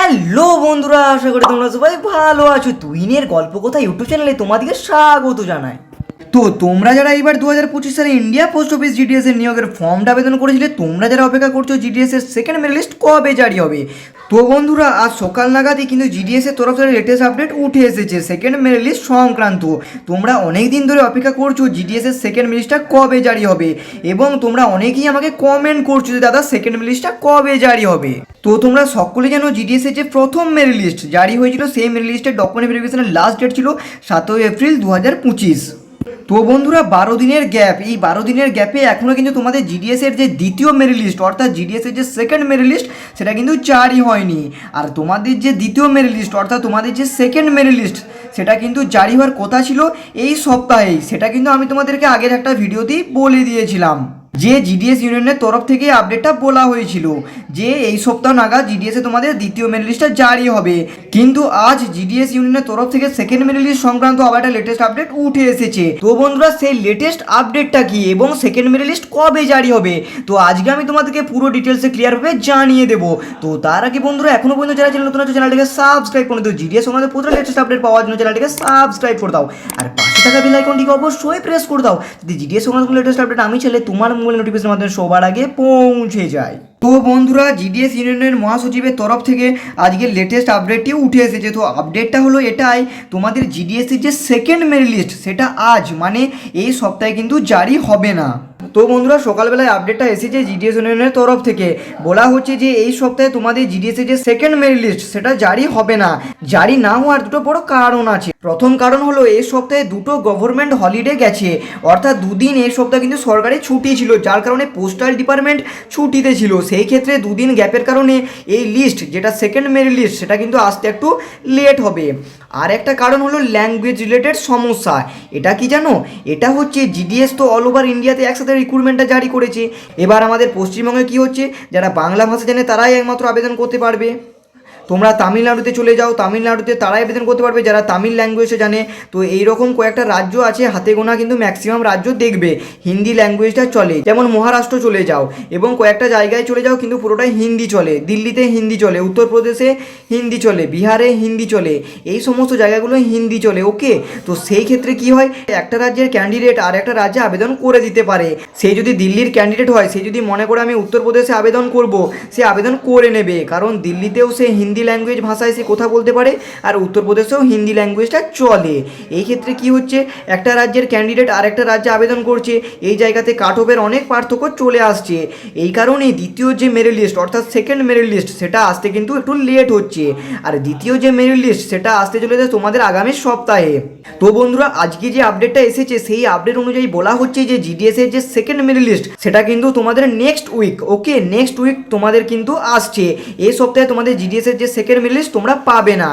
Hello বন্ধুরা, আশা করি তোমরা সবাই ভালো আছো। তুহিনের গল্প কথা ইউটিউব চ্যানেলে তোমাদেরকে স্বাগত জানাই। তো তোমরা যারা এবার 2025 সালে ইন্ডিয়া পোস্ট অফিস জিডিএস এর নিয়োগের ফর্মটা আবেদন করেছিলে, তোমরা যারা অপেক্ষা করছো জিডিএস এর সেকেন্ড মেরিট লিস্ট কবে জারি হবে, তো বন্ধুরা আজ সকাল নাগাদই কিন্তু জিডিএস এর তরফ থেকে লেটেস্ট আপডেট উঠে এসেছে সেকেন্ড মেরিট লিস্ট সংক্রান্ত। তোমরা অনেক দিন ধরে অপেক্ষা করছো জিডিএস এর সেকেন্ড মেরিট লিস্টটা কবে জারি হবে, এবং তোমরা অনেকেই আমাকে কমেন্ট করছো যে দাদা সেকেন্ড মেরিট লিস্টটা কবে জারি হবে। তো তোমরা সকলে জানো জিডিএস এর যে প্রথম মেরিট লিস্ট জারি হয়েছিল সেই মেরিট লিস্টের ডকুমেন্ট ভেরিফিকেশনের লাস্ট ডেট ছিল 7 এপ্রিল 2025। তো বন্ধুরা 12 দিনের গ্যাপ, এই 12 দিনের গ্যাপে এখনও কিন্তু তোমাদের জিডিএস এর যে দ্বিতীয় মেরিট লিস্ট অর্থাৎ জিডিএস এর যে সেকেন্ড মেরিট লিস্ট সেটা কিন্তু জারি হয়নি। আর তোমাদের যে দ্বিতীয় মেরিট লিস্ট অর্থাৎ তোমাদের যে সেকেন্ড মেরিট লিস্ট সেটা কিন্তু জারি হওয়ার কথা ছিল এই সপ্তাহেই। সেটা কিন্তু আমি তোমাদেরকে আগের একটা ভিডিওতেই বলে দিয়েছিলাম যে জিডিএস ইউনিয়নের তরফ থেকে আপডেটটা বলা হয়েছিল যে এই সপ্তাহ নাগাদ জিডিএসে তোমাদের দ্বিতীয় মেরিট লিস্টটা জারি হবে। কিন্তু আজ জিডিএস ইউনিয়নের তরফ থেকে সেকেন্ড মেরিট লিস্ট সংক্রান্ত আবার একটা লেটেস্ট আপডেট উঠে এসেছে। তো বন্ধুরা সেই লেটেস্ট আপডেটটা কি এবং সেকেন্ড মেরিট লিস্ট কবে জারি হবে, তো আজকে আমি তোমাদেরকে পুরো ডিটেলসে ক্লিয়ারভাবে জানিয়ে দেবো। তো তার আগে বন্ধুরা এখনো পর্যন্ত যারা চ্যানেল নতুন আছে চ্যানেলটাকে সাবস্ক্রাইব করে দাও, জিডিএস সংক্রান্ত পুরো লেটেস্ট আপডেট পাওয়ার জন্য চ্যানেলটাকে সাবস্ক্রাইব করে দাও, আর পাশে থাকা বেল আইকনটিকে অবশ্যই প্রেস করে দাও যদি জিডিএস সংক্রান্ত লেটেস্ট আপডেট আমি চাইলে তোমার মোবাইল নোটিফিকেশনের মাধ্যমে সবার আগে পৌঁছে যায়। তো বন্ধুরা জিডিএস ইউনিয়নের মহাসচিবের তরফ থেকে আজকে লেটেস্ট আপডেটটি উঠে এসেছে। তো আপডেটটা হলো এটাই, তোমাদের জিডিএস এর যে সেকেন্ড মেরিট লিস্ট সেটা আজ মানে এই সপ্তাহে কিন্তু জারি হবে না। তো বন্ধুরা সকালবেলায় আপডেটটা এসেছে জিডিএস ইউনিয়নের তরফ থেকে, বলা হচ্ছে যে এই সপ্তাহে তোমাদের জিডিএস এর যে সেকেন্ড মেরিট লিস্ট সেটা জারি হবে না। জারি না হওয়ার দুটো বড় কারণ আছে। প্রথম কারণ হলো এই সপ্তাহে দুটো গভর্নমেন্ট হলিডে গেছে, অর্থাৎ দুদিন এই সপ্তাহে কিন্তু সরকারি ছুটি ছিল, যার কারণে পোস্টাল ডিপার্টমেন্ট ছুটিতে ছিল। সেই ক্ষেত্রে দুদিন গ্যাপের কারণে এই লিস্ট যেটা সেকেন্ড মেরিট লিস্ট সেটা কিন্তু আসতে একটু লেট হবে। আর একটা কারণ হলো ল্যাঙ্গুয়েজ রিলেটেড সমস্যা। এটা কি জানো, এটা হচ্ছে জিডিএস তো অল ওভার ইন্ডিয়াতে একসাথে রিক্রুটমেন্টটা জারি করেছে। এবার আমাদের পশ্চিমবঙ্গে কি হচ্ছে, যারা বাংলা ভাষা জানে তারাই একমাত্র আবেদন করতে পারবে। তোমরা তামিলনাড়ুতে চলে যাও, তামিলনাড়ুতে তারাই আবেদন করতে পারবে যারা তামিল ল্যাঙ্গুয়েজে জানে। তো এইরকম কয়েকটা রাজ্য আছে, হাতে গোনা কিন্তু ম্যাক্সিমাম রাজ্য দেখবে হিন্দি ল্যাঙ্গুয়েজটা চলে। যেমন মহারাষ্ট্র চলে যাও এবং কয়েকটা জায়গায় চলে যাও কিন্তু পুরোটাই হিন্দি চলে। দিল্লিতে হিন্দি চলে, উত্তরপ্রদেশে হিন্দি চলে, বিহারে হিন্দি চলে, এই সমস্ত জায়গাগুলো হিন্দি চলে। ওকে, তো সেই ক্ষেত্রে কি হয়, একটা রাজ্যের ক্যান্ডিডেট আর একটা রাজ্যে আবেদন করে দিতে পারে। সে যদি দিল্লির ক্যান্ডিডেট হয়, সে যদি মনে করে আমি উত্তরপ্রদেশে আবেদন করব, সে আবেদন করে নেবে, কারণ দিল্লিতেও সে হিন্দি ল্যাঙ্গুয়েজ ভাষায় সে কথা বলতে পারে আর উত্তরপ্রদেশেও হিন্দি ল্যাঙ্গুয়েজটা চলে। এই ক্ষেত্রে কি হচ্ছে, একটা রাজ্যের ক্যান্ডিডেট আর একটা রাজ্যে আবেদন করছে, এই জায়গাতে কাট অফের অনেক পার্থক্য চলে আসছে। এই কারণেই দ্বিতীয় যে মেরিট লিস্ট অর্থাৎ সেকেন্ড মেরিট লিস্ট সেটা আসতে কিন্তু একটু লেট হচ্ছে। আর দ্বিতীয় যে মেরিট লিস্ট সেটা আসতে চলেছে তোমাদের আগামী সপ্তাহে। তো বন্ধুরা আজকে যে আপডেটটা এসেছে সেই আপডেট অনুযায়ী বলা হচ্ছে যে জিডিএস এর যে সেকেন্ড মেরিট লিস্ট সেটা কিন্তু তোমাদের next week, okay next week তোমাদের কিন্তু আসছে। এই সপ্তাহে তোমাদের জিডিএস এর যে সেকেন্ড মেরিট লিস্ট তোমরা পাবে না।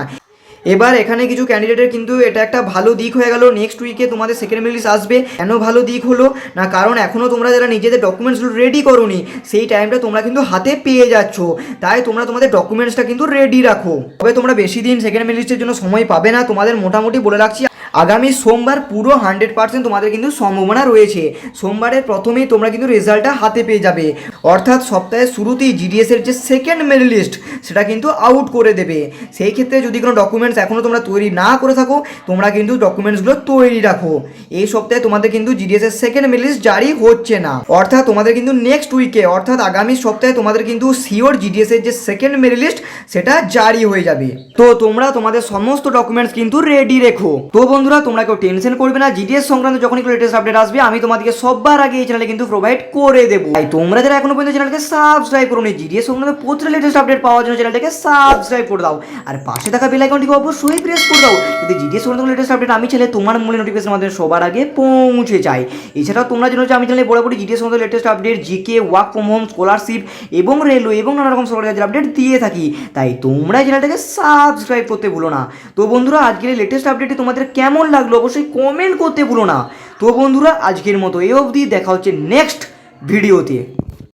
এবার এখানে কিছু ক্যান্ডিডেটের কিন্তু এটা একটা ভালো দিক হয়ে গেল, নেক্সট উইকে তোমাদের সেকেন্ড মেরিট লিস্ট আসবে। কেন ভালো দিক হলো না, কারণ এখনও তোমরা যারা নিজেদের ডকুমেন্টসগুলো রেডি করোনি সেই টাইমটা তোমরা কিন্তু হাতে পেয়ে যাচ্ছ, তাই তোমরা তোমাদের ডকুমেন্টসটা কিন্তু রেডি রাখো। তবে তোমরা বেশি দিন সেকেন্ড মেরিট লিস্টের জন্য সময় পাবে না। তোমাদের মোটামুটি বলে রাখছি আগামী সোমবার পুরো 100% তোমাদের কিন্তু সম্ভাবনা রয়েছে। সোমবারের প্রথমেই তোমরা কিন্তু রেজাল্টটা হাতে পেয়ে যাবে, অর্থাৎ সপ্তাহের শুরুতেই জিডিএস এর যে সেকেন্ড মেরিট লিস্ট সেটা কিন্তু আউট করে দেবে। সেই ক্ষেত্রে যদি কোনো ডকুমেন্টস এখনও তোমরা তৈরি না করে থাকো, তোমরা কিন্তু ডকুমেন্টসগুলো তৈরি রাখো। এই সপ্তাহে তোমাদের কিন্তু জিডিএস এর সেকেন্ড মেরিট লিস্ট জারি হচ্ছে না, অর্থাৎ তোমাদের কিন্তু নেক্সট উইকে অর্থাৎ আগামী সপ্তাহে তোমাদের কিন্তু শিওর জিডিএস এর যে সেকেন্ড মেরিট লিস্ট সেটা জারি হয়ে যাবে। তো তোমরা তোমাদের সমস্ত ডকুমেন্টস কিন্তু রেডি রেখো। তো বন্ধুরা তোমরা কেউ টেনশন করবে না, জিডিএস সংক্রান্ত যখনই লেটেস্ট আপডেট আসবে আমি তোমাদেরকে সবার আগে এই চ্যানেলে কিন্তু প্রোভাইড করে দেবো। তাই তোমরা যারা এখনো পর্যন্ত চ্যানেলকে সাবস্ক্রাইব করোনি, জিডিএস সংক্রান্ত প্রতিটা লেটেস্ট আপডেট পাওয়ার জন্য চ্যানেলটাকে সাবস্ক্রাইব করে দাও, আর পাশে থাকা বেল আইকনটিকে অবশ্যই প্রেস করে দাও যদি জিডিএস সংক্রান্ত লেটেস্ট আপডেট আমি চাইলে তোমার মোবাইল নোটিফিকেশনের মাধ্যমে সবার আগে পৌঁছে যায়। এছাড়াও তোমরা জানো যে আমি চ্যানেলে বরাবরই জিডিএস সংক্রান্ত latest update, GK, work from home, scholarship এবং রেলওয়ে এবং নানা রকম সরকারি কাজের আপডেট দিয়ে থাকি, তাই তোমরা চ্যানেলটাকে সাবস্ক্রাইব করতে ভুলো না। তো বন্ধুরা আজকের লেটেস্ট আপডেটটি তোমাদের কেমন লাগলো অবশ্যই কমেন্ট করতে ভুলো না। তো বন্ধুরা আজকের মতো এই অবধি, দেখা হচ্ছে নেক্সট ভিডিওতে।